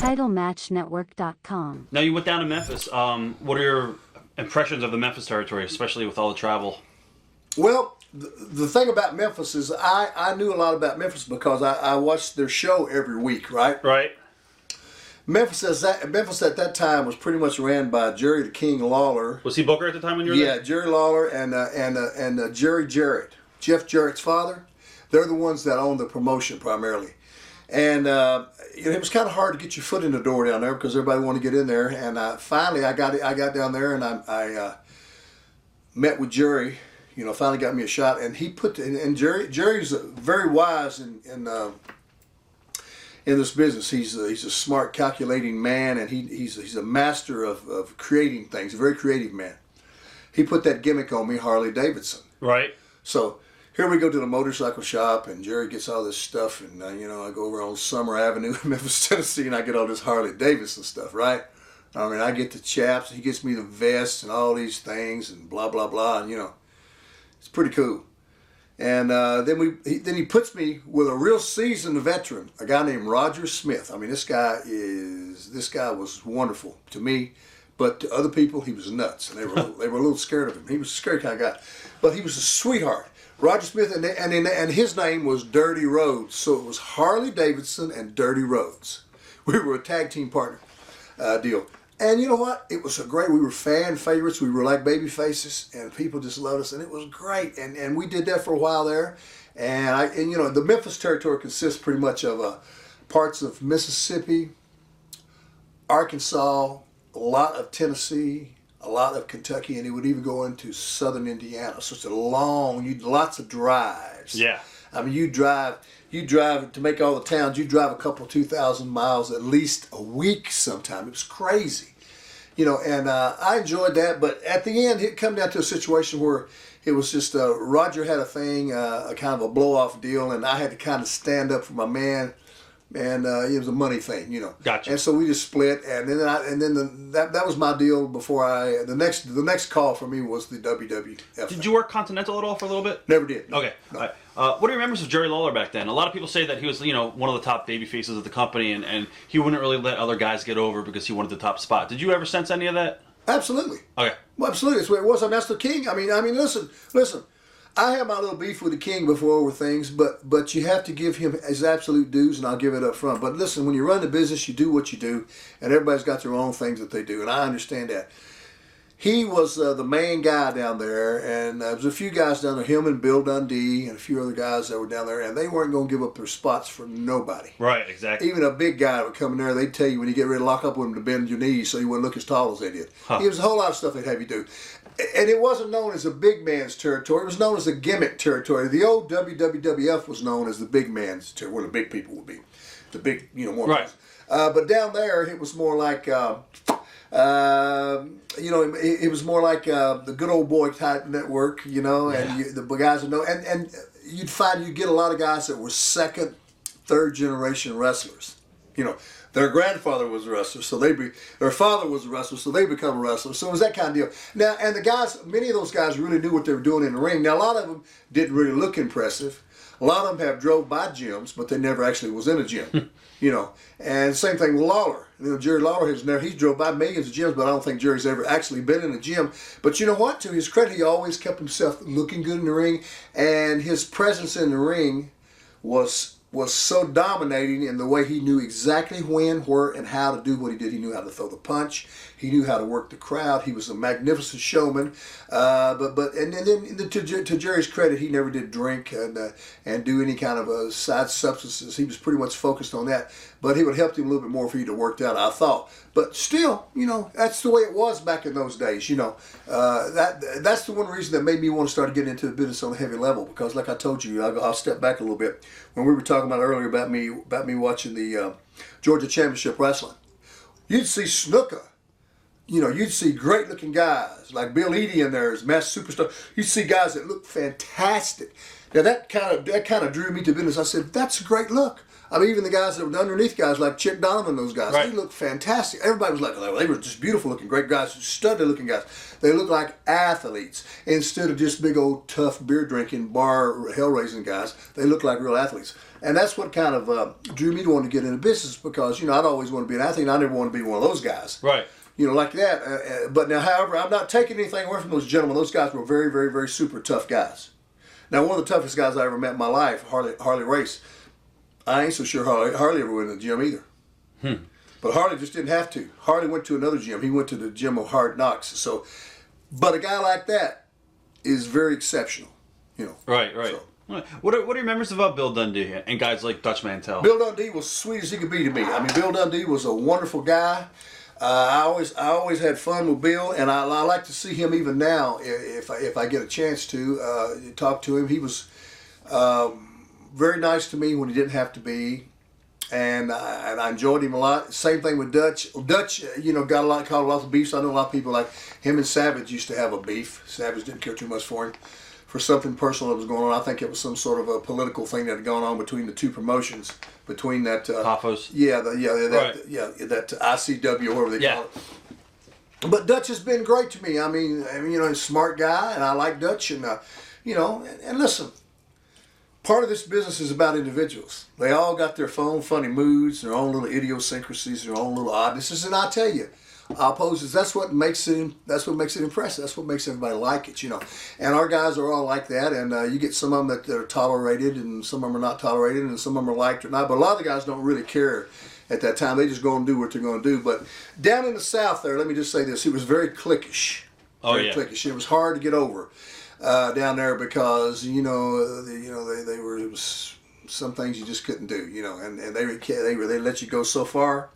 TitleMatchNetwork.com. Now you went down to Memphis. What are your impressions of the Memphis territory, especially with all the travel? Well, the thing about Memphis is I knew a lot about Memphis because I watched their show every week, right? Right. Memphis at that time was pretty much ran by Jerry the King Lawler. Was he Booker at the time when you were there? Yeah, Jerry Lawler and Jerry Jarrett, Jeff Jarrett's father. They're the ones that own the promotion primarily. And it was kind of hard to get your foot in the door down there because everybody wanted to get in there. And finally, I got down there and I met with Jerry. Finally got me a shot. And he Jerry's very wise in this business. He's a smart, calculating man, and he's a master of creating things. A very creative man. He put that gimmick on me, Harley Davidson. Right. So here we go to the motorcycle shop, and Jerry gets all this stuff, and I go over on Summer Avenue in Memphis, Tennessee, and I get all this Harley Davidson stuff, right? I mean, I get the chaps, he gets me the vests and all these things, and blah blah blah, and it's pretty cool. And then he puts me with a real seasoned veteran, a guy named Roger Smith. I mean, this guy was wonderful to me, but to other people he was nuts, and they were a little scared of him. He was a scary kind of guy, but he was a sweetheart. Roger Smith, and his name was Dirty Rhodes, so it was Harley Davidson and Dirty Rhodes. We were a tag team partner deal. And you know what? It was we were fan favorites. We were like baby faces, and people just loved us, and it was great. And we did that for a while there. And the Memphis territory consists pretty much of parts of Mississippi, Arkansas, a lot of Tennessee, a lot of Kentucky, and it would even go into southern Indiana. So it's lots of drives. Yeah. I mean, you drive to make all the towns, you drive a couple 2,000 miles at least a week sometime. It was crazy. And I enjoyed that, but at the end, it come down to a situation where it was just, Roger had a thing, a kind of a blow-off deal, and I had to kind of stand up for my man, and it was a money thing, Gotcha. And so we just split, and then that was my deal before the next call for me was the WWF. Did you work Continental at all for a little bit? Never did. No. Okay. No. All right. What do you remember of Jerry Lawler back then? A lot of people say that he was, one of the top baby faces of the company, and he wouldn't really let other guys get over because he wanted the top spot. Did you ever sense any of that? Absolutely. Okay. Well, absolutely. That's the way it was. I mean, that's the King. I mean, listen. I have my little beef with the King before over things, but you have to give him his absolute dues, and I'll give it up front. But listen, when you run the business, you do what you do, and everybody's got their own things that they do, and I understand that. He was the main guy down there, and there was a few guys down there, him and Bill Dundee and a few other guys that were down there, and they weren't going to give up their spots for nobody. Right, exactly. Even a big guy that would come in there, they'd tell you when you get ready to lock up with him to bend your knees so you wouldn't look as tall as they did. Huh. It was a whole lot of stuff they'd have you do. And it wasn't known as a big man's territory. It was known as a gimmick territory. The old WWF was known as the big man's territory, where the big people would be. The big, more right. But down there, it was more like... it was more like the good old boy type network, and the guys that know, and you'd find you get a lot of guys that were second, third generation wrestlers. Their grandfather was a wrestler, so their father was a wrestler, so they become a wrestler. So it was that kind of deal. Now, and the guys, many of those guys really knew what they were doing in the ring. Now, a lot of them didn't really look impressive. A lot of them have drove by gyms, but they never actually was in a gym. And same thing with Lawler. Jerry Lawler he's drove by millions of gyms, but I don't think Jerry's ever actually been in a gym. But you know what? To his credit, he always kept himself looking good in the ring, and his presence in the ring was so dominating in the way he knew exactly when, where, and how to do what he did. He knew how to throw the punch. He knew how to work the crowd. He was a magnificent showman. And then to Jerry's credit, he never did drink and do any kind of side substances. He was pretty much focused on that. But he would help him a little bit more if he'd have worked out, I thought. But still, that's the way it was back in those days. That's the one reason that made me want to start getting into the business on a heavy level. Because, like I told you, I'll step back a little bit. When we were talking about earlier about me watching the Georgia Championship Wrestling, you'd see Snuka. You'd see great-looking guys like Bill Eadie in there as mass superstar. You'd see guys that looked fantastic. Now that kind of drew me to business. I said, that's a great look. I mean, even the guys that were underneath guys like Chick Donovan, those guys, right. They looked fantastic. Everybody was like, they were just beautiful-looking, great guys, stunted-looking guys. They looked like athletes instead of just big old tough beer-drinking, bar hell-raising guys. They looked like real athletes. And that's what kind of drew me to want to get into business because, I'd always want to be an athlete and I never want to be one of those guys. Right. Like that. But now, however, I'm not taking anything away from those gentlemen. Those guys were very, very, very super tough guys. Now, one of the toughest guys I ever met in my life, Harley Race, I ain't so sure Harley ever went to the gym either. But Harley just didn't have to. Harley went to another gym. He went to the gym of Hard Knocks. So, but a guy like that is very exceptional, Right. So, What are your memories about Bill Dundee and guys like Dutch Mantell? Bill Dundee was sweet as he could be to me. I mean, Bill Dundee was a wonderful guy. I always had fun with Bill, and I like to see him even now if I get a chance to talk to him. He was very nice to me when he didn't have to be, and I enjoyed him a lot. Same thing with Dutch. Dutch, got caught a lot of beef. So I know a lot of people like him and Savage used to have a beef. Savage didn't care too much for him. For something personal that was going on. I think it was some sort of a political thing that had gone on between the two promotions, between that Paphos. That ICW or whatever they call it. But Dutch has been great to me. I mean, he's a smart guy, and I like Dutch, and and listen, part of this business is about individuals. They all got their own funny moods, their own little idiosyncrasies, their own little oddnesses, and I tell you. Opposers, that's what makes it impressive. That's what makes everybody like it, And our guys are all like that, and you get some of them that are tolerated, and some of them are not tolerated, and some of them are liked or not. But a lot of the guys don't really care at that time. They just go and do what they're going to do. But down in the South there, let me just say this: he was very cliquish. Cliquish. It was hard to get over down there because they were. It was some things you just couldn't do, and they let you go so far.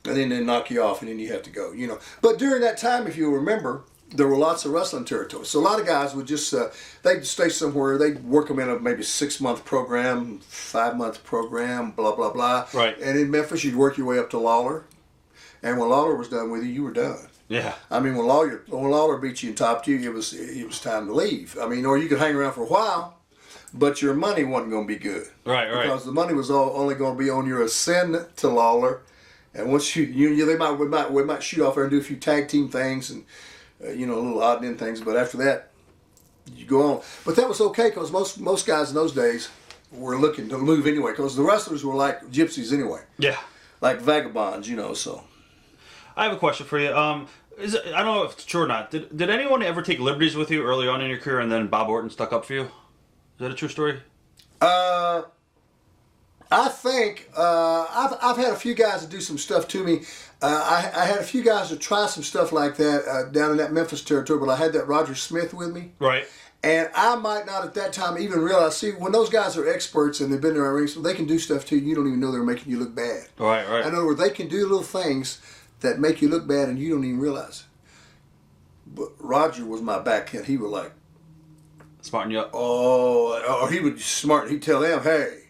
And then they knock you off, and then you have to go, But during that time, if you remember, there were lots of wrestling territories. So a lot of guys would just, they'd stay somewhere. They'd work them in a maybe 6-month program, 5-month program, blah, blah, blah. Right. And in Memphis, you'd work your way up to Lawler. And when Lawler was done with you, you were done. Yeah. I mean, when Lawler beat you and topped you, it was time to leave. I mean, or you could hang around for a while, but your money wasn't going to be good. Right. Because the money was only going to be on your ascent to Lawler. And once they might shoot off there and do a few tag team things and little odd end things, but after that you go on. But that was okay because most guys in those days were looking to move anyway because the wrestlers were like gypsies anyway. Yeah, like vagabonds, So I have a question for you. I don't know if it's true or not. Did anyone ever take liberties with you early on in your career, and then Bob Orton stuck up for you? Is that a true story? I think I've had a few guys that do some stuff to me. I had a few guys that try some stuff like that down in that Memphis territory, but I had that Roger Smith with me. Right. And I might not at that time even realize, see, when those guys are experts and they've been there rings, they can do stuff to you, you don't even know they're making you look bad. Right. In other words, they can do little things that make you look bad and you don't even realize it. But Roger was my backhand. He would like... Smarten you up. Or he would smart. He'd tell them, hey...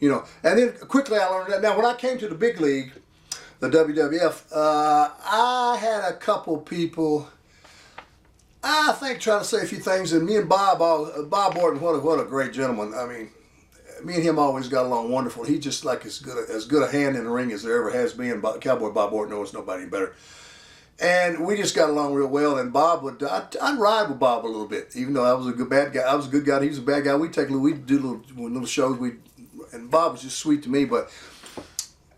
and then quickly I learned that. Now, when I came to the big league, the WWF, I had a couple people, I think, trying to say a few things, and me and Bob Orton, what a great gentleman. I mean, me and him always got along wonderful. He just like as good a hand in the ring as there ever has been. Cowboy Bob Orton knows nobody better. And we just got along real well. And Bob I'd ride with Bob a little bit, even though I was a good bad guy. I was a good guy. He was a bad guy. We'd do little shows. And Bob was just sweet to me, but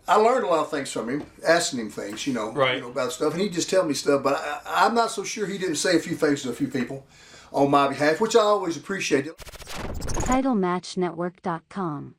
I learned a lot of things from him, asking him things, about stuff, and he'd just tell me stuff, but I'm not so sure he didn't say a few things to a few people on my behalf, which I always appreciated. TitleMatchNetwork.com